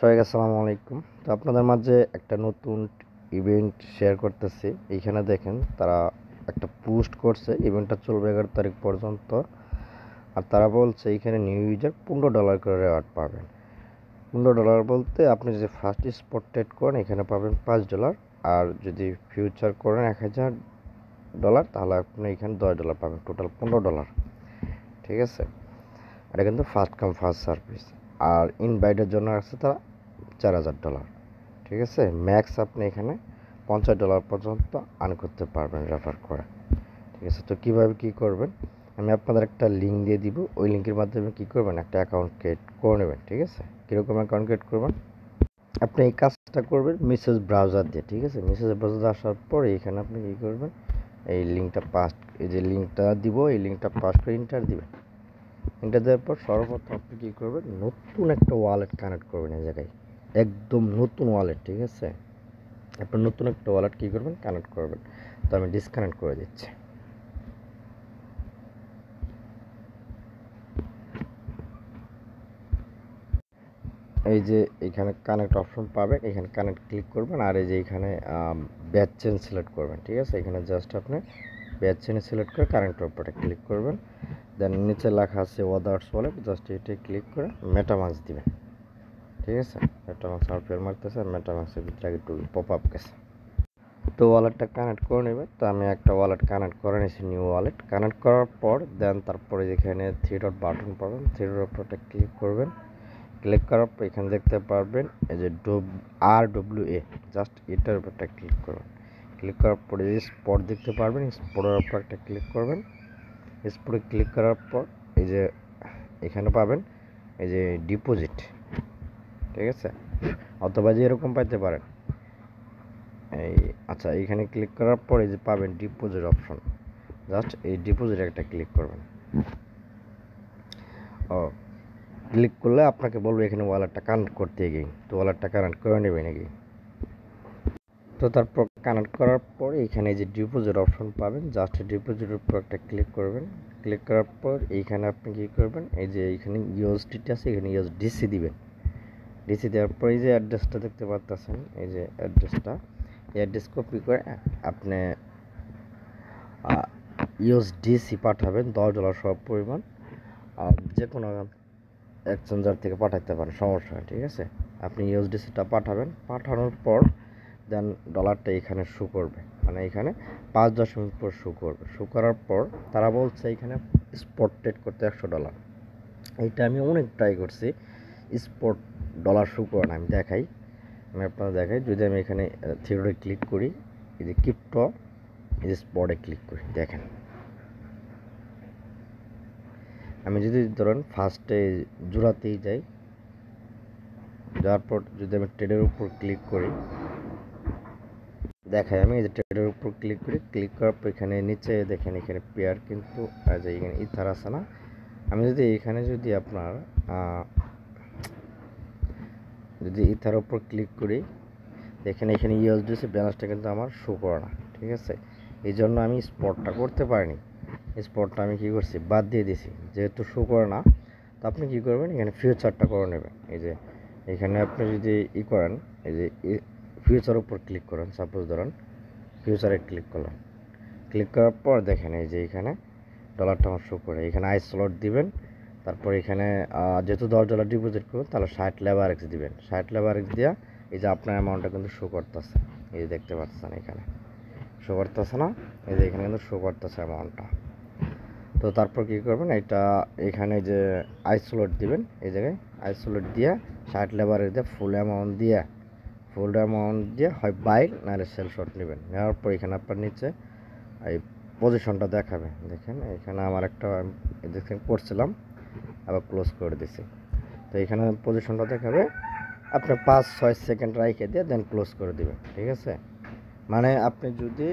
সবাইকে আসসালামু আলাইকুম। তো আপনাদের মাঝে একটা নতুন ইভেন্ট শেয়ার করতেছি। এইখানে দেখেন তারা একটা পোস্ট করছে, ইভেন্টটা চলবে 11 তারিখ পর্যন্ত। আর তারা বলছে এইখানে নিউ ইউজার $15 করে রেওয়ার্ড পাবেন। $15 বলতে আপনি যদি ফার্স্ট স্পট ট্রেড করেন এখানে পাবেন $5, আর যদি ফিউচার করেন $1000 তাহলে আপনি এখানে $10 পাবেন, টোটাল $15। ঠিক আছে, এটা কিন্তু ফার্স্ট কাম ফার্স্ট সার্ভিস। আর ইনভাইটের জন্য আছে তারা $4000। ঠিক আছে, ম্যাক্স আপনি এখানে $50 পর্যন্ত আর্ন করতে পারবেন রেফার করে। ঠিক আছে, তো কীভাবে কী করবেন আমি আপনাদের একটা লিঙ্ক দিয়ে দিব। ওই লিঙ্কের মাধ্যমে কী করবেন, একটা অ্যাকাউন্ট ক্রিয়েট করে নেবেন। ঠিক আছে, কীরকম অ্যাকাউন্ট ক্রিয়েট করবেন, আপনি এই কাজটা করবেন মেসেজ ব্রাউজার দিয়ে। ঠিক আছে, মেসেজ ব্রাউজার আসার পর এখানে আপনি কী করবেন, এই লিঙ্কটা এই যে লিঙ্কটা দিব, এই লিঙ্কটা পাস করে ইন্টার দিবেন। ইন্টার দেওয়ার পর সর্বপ্রথম আপনি কী করবেন, নতুন একটা ওয়ালেট কানেক্ট করবেন এই জায়গায়, একদম নতুন ওয়ালেট। ঠিক আছে, আপনার নতুন একটা ওয়ালেট কী করবেন, কানেক্ট করবেন। তো আমি ডিসকানেক্ট করে দিচ্ছি। এই যে এখানে কানেক্ট অপশন পাবেন, এখানে কানেক্ট ক্লিক করবেন। আর এই যে এখানে ব্যাচ চেন সিলেক্ট করবেন। ঠিক আছে, এখানে জাস্ট আপনি ব্যাচ চেনে সিলেক্ট করে কানেক্ট অপশনটা ক্লিক করবেন। দেন নিচে লেখা আছে ওয়াদার্স ওয়ালেট, জাস্ট এটা ক্লিক করে মেটামাস্ক দিবেন। ঠিক আছে, মেটামাস্ক আর ফের মারতেছে, মেটামাস্কের ভিতরে আগে একটু পপ আপ গেছে। তো ওয়ালেটটা কানেক্ট করে নেবে। তো আমি একটা ওয়ালেট কানেক্ট করে নিয়েছি, নিউ ওয়ালেট কানেক্ট করার পর দেন তারপরে যেখানে 3 ডট বাটন পাবেন, 3 ডট বাটনটা ক্লিক করবেন। ক্লিক করার পর এখানে দেখতে পারবেন এই যে RWA, জাস্ট এটার উপর একটা ক্লিক করবেন। ক্লিক করার পরে এই স্পট দেখতে পারবেন, স্পটের উপর একটা ক্লিক করবেন। স্পটে ক্লিক করার পর এই যে এখানে পাবেন এই যে ডিপোজিট। ঠিক আছে, অথবা যে এরকম পাইতে পারেন এই, আচ্ছা এইখানে ক্লিক করার পর এই যে পাবেন ডিপোজিট অপশন, জাস্ট এই ডিপোজিট একটা ক্লিক করবেন। ক্লিক করলে আপনাকে বলবে এখানে ওয়ালেটটা কানেক্ট করতে গিয়ে, তো ওয়ালেটটা কানেক্ট করে নেবে নাকি। তো তারপর কানেক্ট করার পর এখানে যে ডিপোজিট অপশন পাবেন, জাস্ট ডিপোজিটের উপর একটা ক্লিক করবেন। ক্লিক করার পর এইখানে আপনি কী করবেন, এই যে এইখানে ইউএসডিটি আছে, এখানে ইউএসডিসি দিবেন। ডিসি দেওয়ার পর এই যে অ্যাড্রেসটা দেখতে পাচ্ছেন, এই যে অ্যাড্রেসটা, এই অ্যাড্রেস কপি করে আপনি ইউএসডিসি পাঠাবেন $10 সব পরিমাণ, যে কোনো এক্সচেঞ্জার থেকে পাঠাতে পারেন, সমস্যা হয়। ঠিক আছে, আপনি ইউএসডিসিটা পাঠাবেন, পাঠানোর পর দেন ডলারটা এখানে শো করবে, মানে এখানে 5 পর শো করবে। শো করার পর তারা বলছে এখানে স্পট ট্রেড করতে $100। এইটা আমি অনেক ট্রাই করছি, স্পট ডলার শো করে না। আমি দেখাই, আমি আপনারা দেখাই, যদি আমি এখানে থিওরি ক্লিক করি, এই যে ক্রিপ্টো, এই যে স্পটে ক্লিক করি, দেখেন আমি যদি ধরেন ফার্স্টে জোড়াতেই যাই, যাওয়ার পর যদি আমি ট্রেডের উপর ক্লিক করি, দেখাই আমি এই যে ট্রেডের উপর ক্লিক করি। ক্লিক করার পর এখানে নিচে দেখেন এখানে পেয়ার কিন্তু যে এখানে ইথার আছে না, আমি যদি এখানে যদি আপনার যদি ইথার উপর ক্লিক করি, দেখেন এখানে ইউএসডিসি ব্যালেন্সটা কিন্তু আমার শো করে না। ঠিক আছে, এই জন্য আমি স্পটটা করতে পারিনি। স্পটটা আমি কী করছি, বাদ দিয়ে দিছি, যেহেতু শো করে না। তো আপনি কী করবেন, এখানে ফিউচারটা করে নেবেন। এই যে এখানে আপনি যদি করেন, এই যে ফিউচার উপর ক্লিক করেন, সাপোজ ধরেন ফিউচারে ক্লিক করলেন, ক্লিক করার পর দেখেন এই যে এখানে ডলারটা আমার শো করে, এখানে স্লট দিবেন। তারপর এখানে যেহেতু $10 ডিপোজিট করবেন তাহলে 60 লেবার এক্স দিবেন। 60 লেবার এক্স দেওয়া এই যে আপনার অ্যামাউন্টটা কিন্তু শো করতেছে, এই যে দেখতে পাচ্ছেন এখানে শো করতেছে না, এই যে এখানে কিন্তু শো করতেছে অ্যামাউন্টটা। তো তারপর কী করবেন, এটা এখানে যে আইসোলেট দিবেন, এই জায়গায় আইসোলেট দিয়ে 60 লেবার দিয়ে ফুল অ্যামাউন্ট দিয়ে হয় বাই নাহলে সেল শট নেবেন। নেওয়ার পর এখানে আপনার নিচে এই পজিশনটা দেখাবে, দেখেন এখানে আমার একটা দেখেন করছিলাম, আবার ক্লোজ করে দিছি। তো এখানে পজিশনটা দেখাবে, আপনি 5-6 সেকেন্ড রাইখে দিয়ে দেন ক্লোজ করে দিবেন। ঠিক আছে, মানে আপনি যদি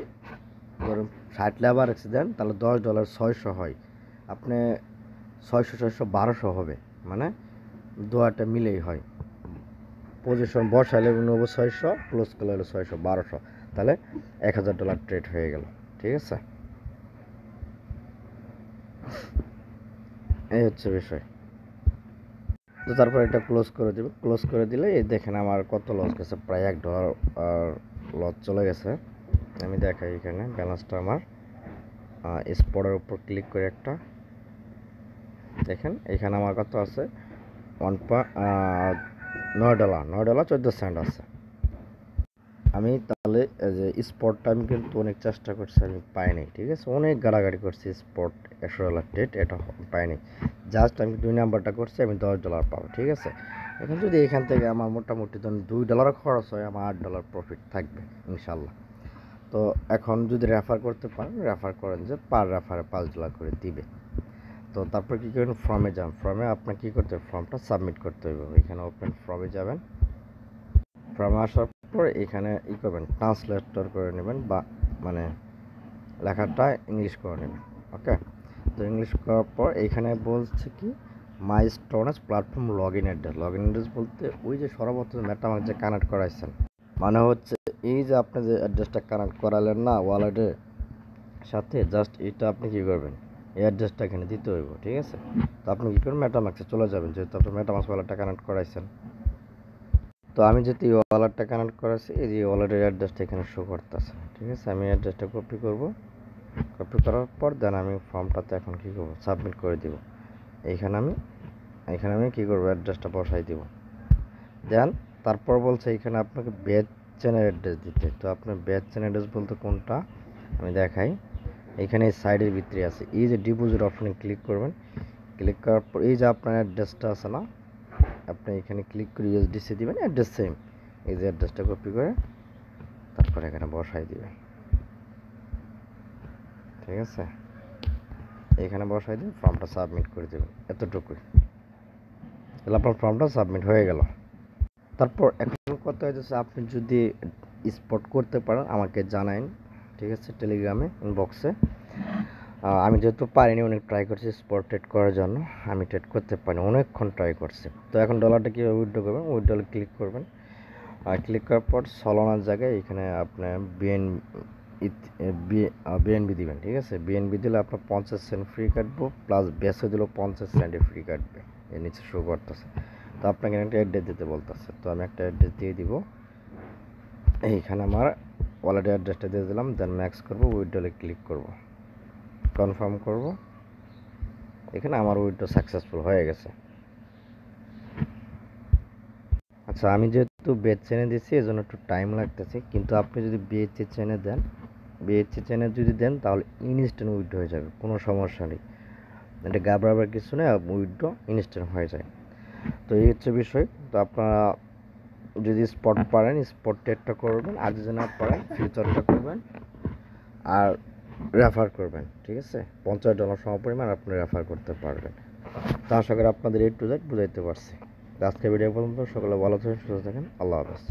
ধরুন 60 লেবার এক্স দেন তাহলে $10 600 হয়, আপনি 600 1200 হবে, মানে দুয়াটা মিলেই হয়। পজিশন বসাইলে নেব 600, ক্লোজ করলে হলো 600 1200, তাহলে $1000 ট্রেড হয়ে গেল। ঠিক আছে, এই হচ্ছে বিষয়। তো তারপর এটা ক্লোজ করে দেবে। ক্লোজ করে দিলে এই দেখেন আমার কত লস গেছে, প্রায় $1 আর লস চলে গেছে। আমি দেখাই এখানে ব্যালেন্সটা আমার স্পটের উপর ক্লিক করে একটা দেখেন এখানে আমার কত আছে $9.14 আছে। আমি তাহলে যে স্পটটা আমি কিন্তু অনেক চেষ্টা করছি, আমি পাইনি। ঠিক আছে, অনেক গাড়াগাড়ি করছি স্পট $100 ট্রেড, এটা পাইনি। জাস্ট আমি 2 নাম্বারটা করছি, আমি $10 পাবো। ঠিক আছে, এখন যদি এখান থেকে আমার মোটামুটি ধরুন $2 খরচ হয়, আমার $8 প্রফিট থাকবে ইনশাল্লাহ। তো এখন যদি রেফার করতে পারেন, রেফার করেন যে পার রেফারে $5 করে দিবে। তো তারপর কী করবেন, ফর্মে যান। ফর্মে আপনার কী করতে হবে, ফর্মটা সাবমিট করতে হবে। এখানে ওপেন ফর্মে যাবেন। ফর্মে আসার পর এখানে করবেন, ট্রান্সলেটর করে নেবেন, বা মানে লেখাটা ইংলিশ করে নেবেন। ওকে, তো ইংলিশ করার পর এখানে বলছে কি my storage platform log in address. Log in address বলতে ওই যে সর্বপ্রথম মেটামার্ক যে কানেক্ট করাইছেন, মানে হচ্ছে এই যে আপনি যে অ্যাড্রেসটা কানেক্ট করালেন না ওয়ালেটের সাথে, জাস্ট এটা আপনি কী করবেন, এই অ্যাড্রেসটা এখানে দিতে হইব। ঠিক আছে, তো আপনি কী করবেন, মেটামার্কসে চলে যাবেন, যেহেতু আপনি মেটামার্কস ওয়ালেটটা কানেক্ট করাইছেন। তো আমি যেহেতু এই ওয়ালেটটা কানেক্ট করাচ্ছি, এই যে ওয়ালেটের অ্যাড্রেসটা এখানে শো করতেছে। ঠিক আছে, আমি অ্যাড্রেসটা কপি করব। কপি করার পর দেন আমি ফর্মটাতে এখন কী করবো, সাবমিট করে দিব। এখানে আমি কী করবো, অ্যাড্রেসটা বসাই দিব। দেন তারপর বলছে এখানে আপনাকে ব্যাচ চেনের অ্যাড্রেস দিতে। তো আপনার ব্যাচ চেন অ্যাড্রেস বলতে কোনটা আমি দেখাই। এখানে এই সাইডের ভিতরে আছে, এই যে ডিপোজিট অপশনে ক্লিক করবেন। ক্লিক করার পর এই যে আপনার অ্যাড্রেসটা আছে না, আপনি এখানে ক্লিক করে USDC দিবেন, অ্যাড্রেস সেম। এই যে অ্যাড্রেসটা কপি করে তারপর এখানে বসাই দিবেন। ঠিক আছে, এখানে বসাই দিয়ে ফর্মটা সাবমিট করে দেবেন, এতটুকুই। তাহলে আপনার ফর্মটা সাবমিট হয়ে গেল। তারপর এখন কথা হচ্ছে, আপনি যদি স্পট করতে পারেন আমাকে জানাইন। ঠিক আছে, টেলিগ্রামে ইনবক্সে। আমি যেহেতু পারিনি, অনেক ট্রাই করছি স্পট ট্রেড করার জন্য, আমি ট্রেড করতে পারিনি, অনেকক্ষণ ট্রাই করছি। তো এখন ডলারটা কীভাবে উইথড্র করবেন, উইথড্রলে ক্লিক করবেন। আর ক্লিক করার পর সলোনার জায়গায় এখানে আপনার বিএনবি দিবেন। ঠিক আছে, বিএনবি দিলে আপনার 50 সেন্ট ফ্রি কাটবো, প্লাস বেসে দিলেও 50 সেন্টে ফ্রি কাটবে, এর নিচে শো করতেছে। তো আপনাকে একটা অ্যাড্রেস দিতে বলতেছে, তো আমি একটা অ্যাড্রেস দিয়ে দিব। এইখানে আমার ওয়ালেটের অ্যাড্রেসটা দিয়ে দিলাম। দেন ম্যাক্স করবো, উইথড্রলে ক্লিক করব, কনফার্ম করব। এখানে আমার উইথড্র সাকসেসফুল হয়ে গেছে। আচ্ছা, আমি যেহেতু বেচ চেনে দিচ্ছি এই জন্য একটু টাইম লাগতেছে, কিন্তু আপনি যদি বিএইচসি চেনে দেন, বিএইচসি চেনে যদি দেন তাহলে ইনস্ট্যান্ট উইথড্র হয়ে যাবে, কোনো সমস্যা নেই। এটা ঘাবড়াবার কিছু নেই, উইথড্র ইনস্ট্যান্ট হয়ে যায়। তো এই হচ্ছে বিষয়। তো আপনারা যদি স্পট পারেন স্পট ট্রেডটা করবেন, আর যদি না পারেন ফিউচারটা করবেন আর রেফার করবেন। ঠিক আছে, $50 সমপরিমাণ আপনি রেফার করতে পারবেন। তো আশা করি আপনাদের A to Z বুঝাইতে পারছি। আজকে ভিডিও পর্যন্ত, সকলে ভালো থাকেন, সুস্থ থাকেন, আল্লাহ হাফেজ।